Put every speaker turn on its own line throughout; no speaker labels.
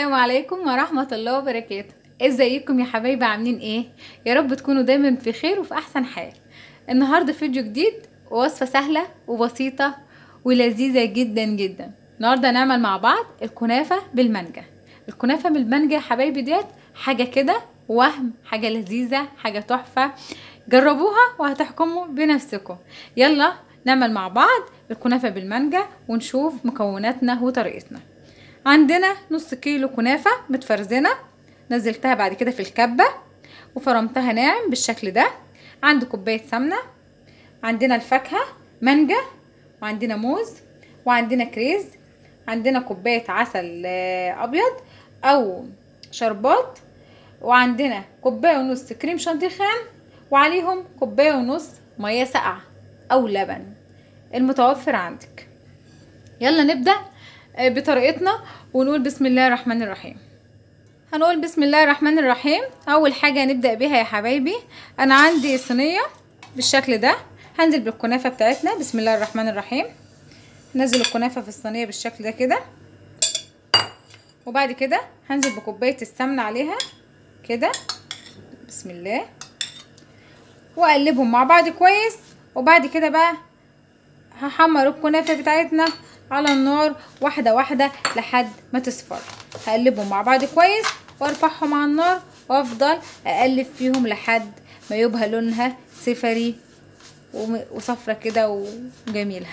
السلام عليكم ورحمة الله وبركاته. ازيكم يا حبايبي؟ عاملين ايه؟ يا رب تكونوا دايما في خير وفي احسن حال. النهارده فيديو جديد ووصفة سهلة وبسيطة ولذيذة جدا جدا. النهارده هنعمل مع بعض الكنافة بالمانجا. الكنافة بالمانجا يا حبايبي ديت حاجة كده، حاجة لذيذة، حاجة تحفة. جربوها وهتحكموا بنفسكم. يلا نعمل مع بعض الكنافة بالمانجا ونشوف مكوناتنا وطريقتنا. عندنا نص كيلو كنافة متفرزنة، نزلتها بعد كده في الكبة وفرمتها ناعم بالشكل ده. عندي كوباية سمنة، عندنا الفاكهة مانجا، وعندنا موز، وعندنا كريز، عندنا كوباية عسل ابيض او شربات، وعندنا كوباية ونص كريم شانتيه خام، وعليهم كوباية ونص مية ساقعة او لبن المتوفر عندك. يلا نبدأ بطريقتنا ونقول بسم الله الرحمن الرحيم. هنقول بسم الله الرحمن الرحيم. اول حاجة هنبدأ بيها يا حبايبي، انا عندي صينية بالشكل ده، هنزل بالكنافة بتاعتنا. بسم الله الرحمن الرحيم. نزل الكنافة في الصينية بالشكل ده كده، وبعد كده هنزل بكوباية السمنة عليها كده. بسم الله، واقلبهم مع بعض كويس. وبعد كده بقى هحمر الكنافة بتاعتنا على النار واحدة واحدة لحد ما تصفر. هقلبهم مع بعض كويس وارفعهم على النار وافضل اقلب فيهم لحد ما يبقى لونها صفري وصفرة كده وجميلة.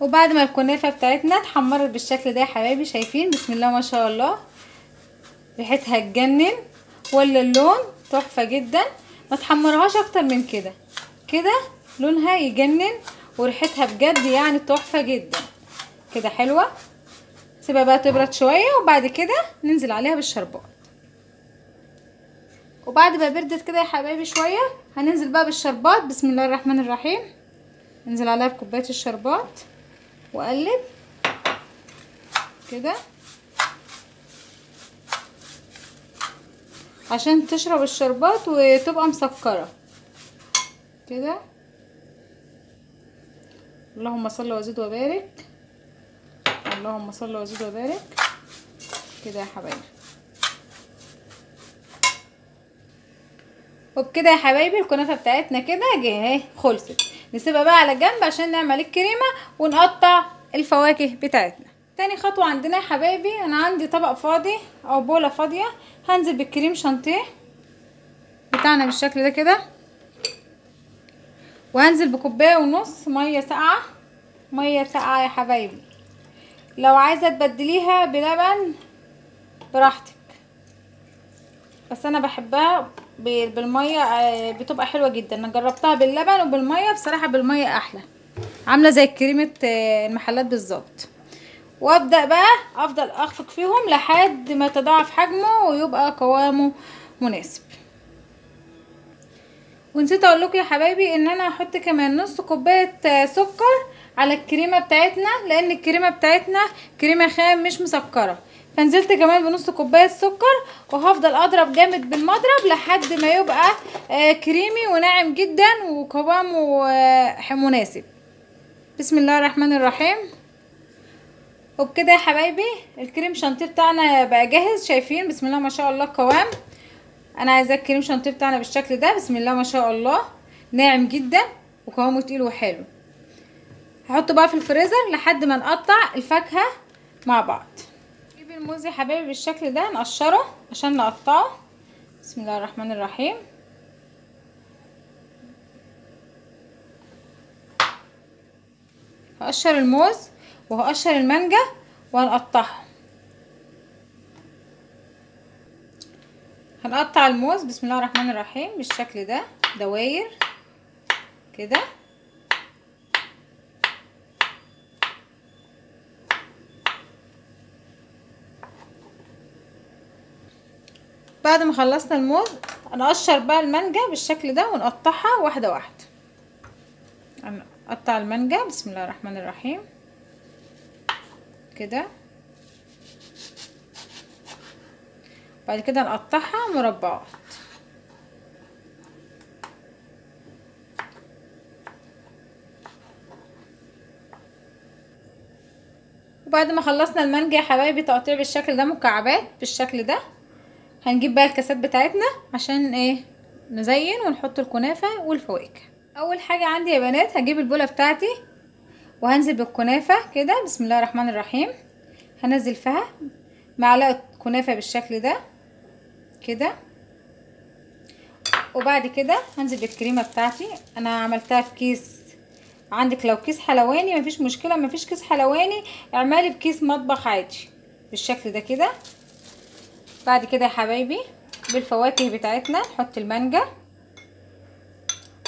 وبعد ما الكنافة بتاعتنا اتحمرت بالشكل ده يا حبايبي، شايفين بسم الله ما شاء الله ريحتها تجنن ولا اللون تحفة جدا. ما تحمرهاش اكتر من كده، كده لونها يجنن وريحتها بجد يعني تحفة جدا كده، حلوة. سيبها بقى تبرد شوية وبعد كده ننزل عليها بالشربات. وبعد ما بردت كده يا حبايبي شوية هننزل بقى بالشربات. بسم الله الرحمن الرحيم. ننزل عليها بكوباية الشربات واقلب كده عشان تشرب الشربات وتبقى مسكرة كده. اللهم صل وزد وبارك، اللهم صل وزد وبارك كده يا حبايبي. وبكده يا حبايبي الكنافه بتاعتنا كده اهي خلصت. نسيبها بقى على جنب عشان نعمل الكريمه ونقطع الفواكه بتاعتنا. تاني خطوه عندنا يا حبايبي، انا عندي طبق فاضي او بوله فاضيه، هنزل بالكريم شانتيه بتاعنا بالشكل ده كده، وهنزل بكوبايه ونص ميه ساقعه. ميه ساقعه يا حبايبي، لو عايزه تبدليها بلبن براحتك، بس انا بحبها بالميه، بتبقى حلوه جدا. انا جربتها باللبن وبالميه، بصراحه بالميه احلى، عامله زي كريمه المحلات بالظبط. وابدا بقى افضل اخفق فيهم لحد ما يتضاعف حجمه ويبقى قوامه مناسب. ونسيت اقول لكم يا حبايبي ان انا هحط كمان نص كوبايه سكر على الكريمه بتاعتنا، لان الكريمه بتاعتنا كريمه خام مش مسكره. فنزلت كمان بنص كوبايه سكر، وهفضل اضرب جامد بالمضرب لحد ما يبقى كريمي وناعم جدا وقوامه مناسب. بسم الله الرحمن الرحيم. وبكده يا حبايبي الكريم شانتيه بتاعنا بقى جاهز. شايفين بسم الله ما شاء الله القوام. انا عايزاه الكريم شانتيه بتاعنا بالشكل ده، بسم الله ما شاء الله ناعم جدا وقوامه تقيل وحلو. هحطه بقى في الفريزر لحد ما نقطع الفاكهه مع بعض. نجيب الموز يا حبايبي بالشكل ده نقشره عشان نقطعه. بسم الله الرحمن الرحيم. هقشر الموز وهقشر المانجا وهنقطعهم. هنقطع الموز بسم الله الرحمن الرحيم بالشكل ده دواير كده. بعد ما خلصنا الموز هنقشر بقى المانجا بالشكل ده ونقطعها واحده واحده. هنقطع المانجا بسم الله الرحمن الرحيم كده، بعد كده نقطعها مربعات. وبعد ما خلصنا المانجا يا حبايبي تقطيع بالشكل ده، مكعبات بالشكل ده، هنجيب بقى الكاسات بتاعتنا عشان ايه نزين ونحط الكنافه والفواكه. اول حاجه عندي يا بنات هجيب البوله بتاعتي وهنزل بالكنافه كده. بسم الله الرحمن الرحيم. هنزل فيها معلقه كنافه بالشكل ده كده، وبعد كده هنزل بالكريمه بتاعتي. انا عملتها في كيس، عندك لو كيس حلواني مفيش مشكله، مفيش كيس حلواني اعملي بكيس مطبخ عادي بالشكل ده كده. بعد كده يا حبايبي بالفواكه بتاعتنا نحط المانجا،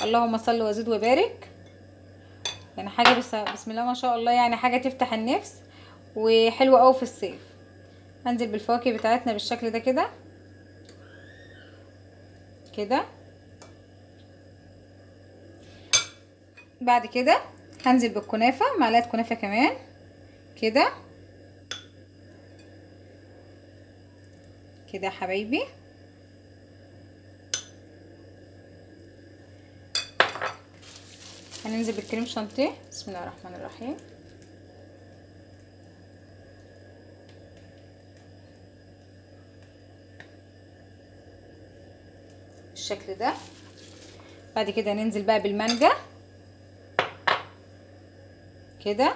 اللهم صل وزد وبارك، يعني حاجه بسم الله ما شاء الله، يعني حاجه تفتح النفس وحلوه قوي في الصيف. هنزل بالفواكه بتاعتنا بالشكل ده كده كده. بعد كده هنزل بالكنافه، معلقه كنافه كمان كده كده يا حبايبي. هننزل بالكريم شانتيه. بسم الله الرحمن الرحيم. بالشكل ده. بعد كده ننزل بقى بالمانجا كده،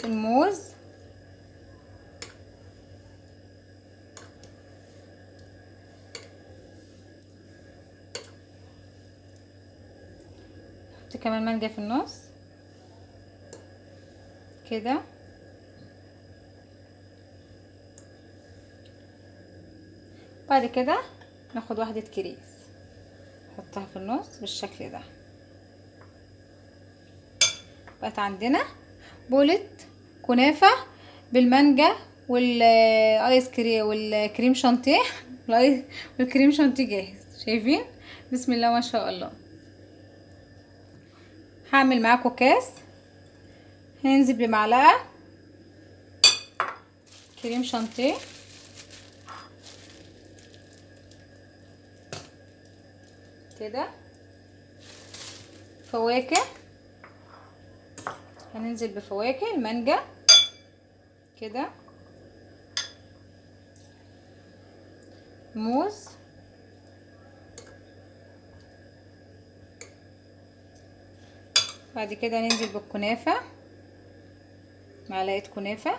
الموز، نحط كمان مانجا في النص كده. بعد كده ناخد واحدة كريز نحطها في النص بالشكل ده. بقت عندنا بولة كنافة بالمانجا والايس كريم والكريم شانتيه والكريم شانتيه جاهز. شايفين؟ بسم الله ما شاء الله. هعمل معاكم كاس، هننزل بمعلقة كريم شانتيه كده، فواكه، هننزل بفواكه المانجا كده، موز، بعد كده ننزل بالكنافة، معلقة كنافة،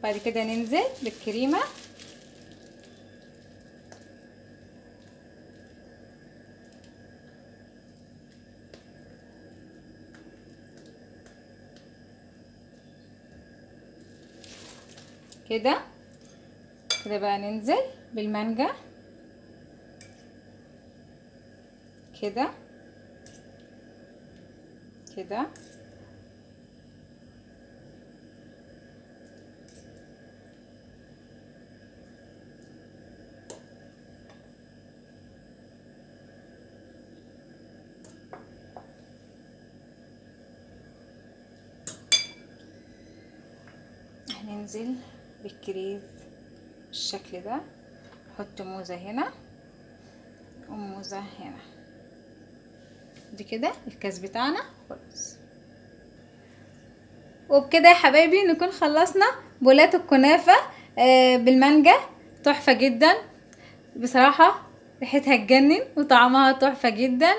بعد كده ننزل بالكريمة، كده كده. بقى ننزل بالمانجا كده كده، هننزل بالكريز بالشكل ده، نحط موزة هنا وموزة هنا. دي كده الكاس بتاعنا خلاص. وبكده يا حبايبي نكون خلصنا بولات الكنافة بالمانجا. تحفة جدا بصراحة، ريحتها تجنن وطعمها تحفة جدا.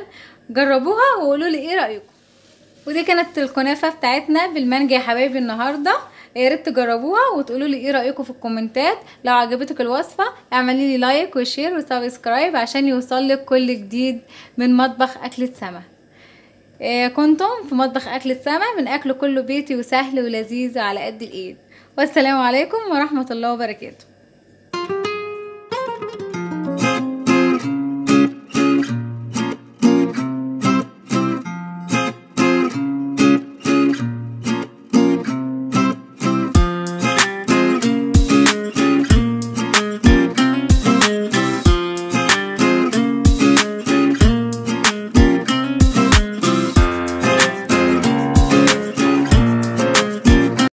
جربوها وقولوا لي ايه رأيكم. ودي كانت الكنافة بتاعتنا بالمانجا يا حبايبي النهاردة. يا ريت تجربوها وتقولوا لي ايه رايكم في الكومنتات. لو عجبتك الوصفه اعملي لي لايك وشير وسبسكرايب عشان يوصلك كل جديد من مطبخ اكلة سما. كنتم في مطبخ اكلة سما، من اكل كله بيتي وسهل ولذيذ على قد الايد. والسلام عليكم ورحمه الله وبركاته.